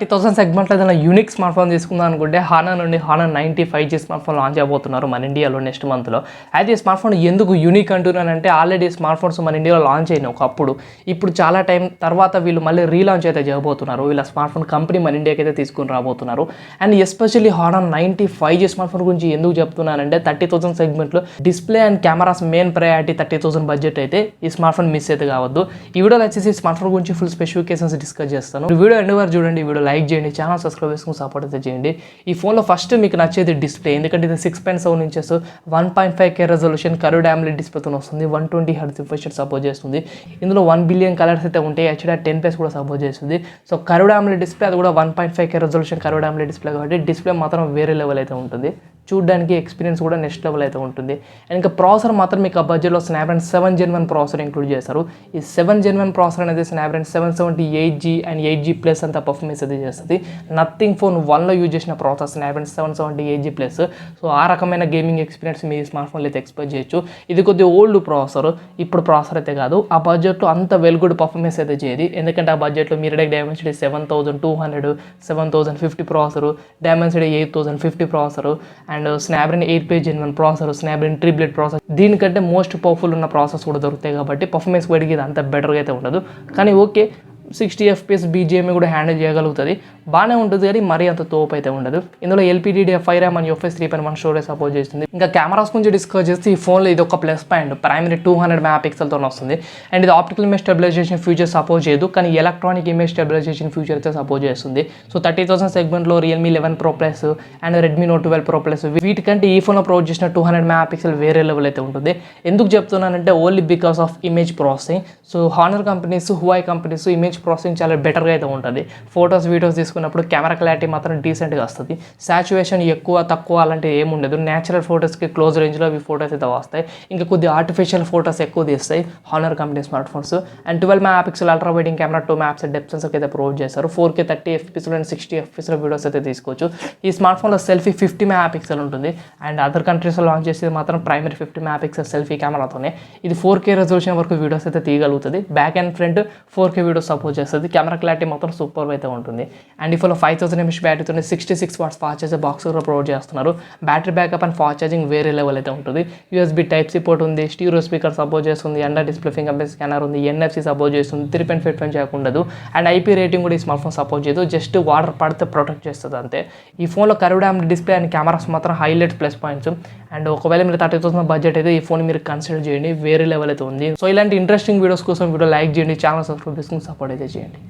30,000 సెగ్మెంట్లో ఏదైనా unique smart phone తీసుకుందాం అనుకుంటే హానర్ నుండి honour 90 5G smart phone launch అయిపోతున్నారు మన ఇండియాలో నెక్స్ట్ మంత్లో. అయితే ఈ స్మార్ట్ ఫోన్ ఎందుకు యూనిక్ అంటున్నానంటే ఆల్రెడీ స్మార్ట్ ఫోన్స్ మన ఇండియాలో లాంచ్ అయినాయి ఒకప్పుడు. ఇప్పుడు చాలా టైం తర్వాత వీళ్ళు మళ్ళీ రీలాంచ్ అయితే చేయబోతున్నారు. వీళ్ళ స్మార్ట్ ఫోన్ కంపెనీ మన ఇండియాకి అయితే తీసుకుని రాబోతున్నారు. And especially honour 90 5G smart phone గురించి ఎందుకు చెప్తున్నానంటే 30,000 సెగ్మెంట్లో display and cameras main priority 30,000 budget అయితే ఈ స్మార్ట్ ఫోన్ మిస్ అయితే కావద్దు. ఈ వీడియోలో వచ్చేసి స్మార్ట్ ఫోన్ గురించి ఫుల్ స్పెసిఫికేషన్స్ డిస్కస్ చేస్తాను. వీడియో ఎండ్ వరకు చూడండి, వీడియో లైక్ చేయండి, ఛానల్ సబ్స్క్రైబ్ చేసుకుని సపోర్ట్ అయితే చేయండి. ఈ ఫోన్లో ఫస్ట్ మీకు నచ్చేది డిస్ప్లే, ఎందుకంటే ఇది 6.7 inches 1.5K resolution curved AMOLED డిస్ప్లేతో వస్తుంది. 120 Hz రిఫ్రెష్ రేట్ సపోర్ట్ చేస్తుంది. ఇందులో 1 బిలియన్ కలర్స్ అయితే ఉంటాయి. HDR10+ కూడా సపోర్ట్ చేస్తుంది. సో కర్వ్డ్ AMOLED డిస్ప్లే, అది కూడా 1.5K resolution curved AMOLED display కాబట్టి డిస్ప్లే మాత్రం వేరే లెవెల్ అయితే ఉంటుంది. చూడడానికి ఎక్స్పీరియన్స్ కూడా నెక్స్ట్ లెవెల్ అయితే ఉంటుంది. అండ్ ఇంకా ప్రాసెసర్ మాత్రం మీకు ఆ బడ్జెట్లో స్నాప్డ్రాగన్ 7 Gen 1 ప్రాసెసర్ ఇంక్లూడ్ చేస్తారు. ఈ 7 Gen 1 ప్రాసెసర్ అనేది స్నాప్డ్రాగన్ 778G అండ్ 8G+ అంత పర్ఫార్మెన్స్ అయితే చేస్తుంది. నథింగ్ ఫోన్ 1లో యూజ్ చేసిన ప్రాసెసర్ స్నాప్డ్రాగన్ 778G+. సో ఆ రకమైన గేమింగ్ ఎక్స్పీరియన్స్ మీ స్మార్ట్ ఫోన్లో అయితే ఎక్స్పెక్ట్ చేయొచ్చు. ఇది కొద్దిగా ఓల్డ్ ప్రాసెసర్, ఇప్పుడు ప్రాసెసర్ అయితే కాదు. ఆ బడ్జెట్లో అంత వెల్ గుడ్ పర్ఫార్మెన్స్ అయితే చేయదు. ఎందుకంటే ఆ బడ్జెట్లో మీరడెక్ Dimensity 7200 7050 processor, Dimensity 8050 processor and Snapdragon 8 Gen 1 processor, Snapdragon triplet processor, దీనికంటే మోస్ట్ పవర్ఫుల్ ఉన్న ప్రాసెస్ కూడా దొరుకుతాయి కాబట్టి పర్ఫార్మెన్స్ వైడ్కి ఇది అంత బెటర్గా అయితే ఉండదు. కానీ ఓకే, 60 FPS BGM కూడా హ్యాండిల్ చేయగలుగుతుంది, బాగానే ఉంటుంది. కానీ మరీ అంత తోపు అయితే ఉండదు. ఇందులో LPDDR5 RAM and UFS 3.1 storage support చేస్తుంది. ఇంకా కెమెరాస్ గురించి డిస్కస్ చేస్తే ఈ ఫోన్లో ఇది ఒక ప్లస్ పాయింట్. ప్రైమరీ 200 MP వస్తుంది. అండ్ ఇది optical image stabilization feature support చేయదు, కానీ ఎలక్ట్రానిక్ ఇమేజ్ స్టెబిలైజేషన్ ఫ్యూచర్ అయితే సపోర్ట్ చేస్తుంది. సో 30,000 సెగ్మెంట్లో Realme 11 Pro Plus and Redmi Note 12 Pro Plus వీటికంటే ఈ ఫోన్లో ప్రొవైడ్ చేసిన 200 MP వేరే లెవెల్ అయితే ఉంటుంది. ఎందుకు చెప్తున్నానంటే only because of image processing. So honour companies, Huawei companies image processing చాలా బెటర్గా అయితే ఉంటుంది. ఫొటోస్ వీడియోస్ తీసుకున్నప్పుడు కెమెరా క్లారిటీ మాత్రం డీసెంట్గా వస్తుంది. సాచురేషన్ ఎక్కువ తక్కువ అలాంటివి ఏముండదు. న్యాచురల్ ఫొటోస్కి క్లోజ్ రేంజ్లో ఇవి ఫొటోస్ అయితే వస్తాయి. ఇంకా కొద్ది ఆర్టిఫిషియల్ ఫొటోస్ ఎక్కువ తీస్తాయి honour company smart phones. And 12 MP ultra వైడింగ్ camera, 2 MP depth sensor అయితే ప్రొవైడ్ చేస్తారు. 4K 30 FPS and 60 FPS videos అయితే తీసుకోవచ్చు. ఈ స్మార్ట్ ఫోన్లో సెల్ఫీ 50 MP ఉంటుంది. అండ్ అదర్ కంట్రీస్లో లాంచ్ చేసేది మాత్రం ప్రైమరీ 50 MP సెల్ఫీ కెమెరాతోనే. ఇది 4K రెజల్యూషన్ వరకు వీడియోస్ అయితే తీయగలుగుతుంది. Back and front 4K videos support చేస్తుంది. కెమెరా క్లారిటీ మాత్రం సూపర్ అయితే ఉంటుంది. అండ్ ఈ ఫోన్లో 5000 mAh బ్యాటరీతో 66 watts ఫాస్ట్ ఛార్జర్ బాక్స్ కూడా ప్రొవైడ్ చేస్తున్నారు. Battery backup and fast charging వేరే లెవెల్ అయితే ఉంటుంది. USB Type-C పోర్ట్ ఉంది, స్టీరియో స్పీకర్ సపోర్ట్ చేస్తుంది, under display fingerprint scanner ఉంది, NFC సపోర్ట్ చేస్తుంది, 3.5 జాక్ ఉండదు. అండ్ IP రేటింగ్ కూడా ఈ స్మార్ట్ ఫోన్ సపోర్ట్ చేయదు, జస్ట్ వాటర్ పడితే ప్రొటెక్ట్ చేస్తుంది అంతే. ఈ ఫోన్లో curved AMOLED display and cameras మాత్రం హైలైట్ ప్లస్ పాయింట్స్. అండ్ ఒకవేళ మీరు 30,000 బడ్జెట్ అయితే ఈ ఫోన్ మీరు కన్సిడర్ చేయండి, వేరే లెవెల్ అయితే ఉంది. సో ఇలాంటి ఇంట్రెస్టింగ్ వీడియోస్ కోసం వీడియో లైక్ చేయండి, ఛానల్ సబ్స్క్రైబ్ చేసుకుని సపోర్ట్ అయితే చేయండి.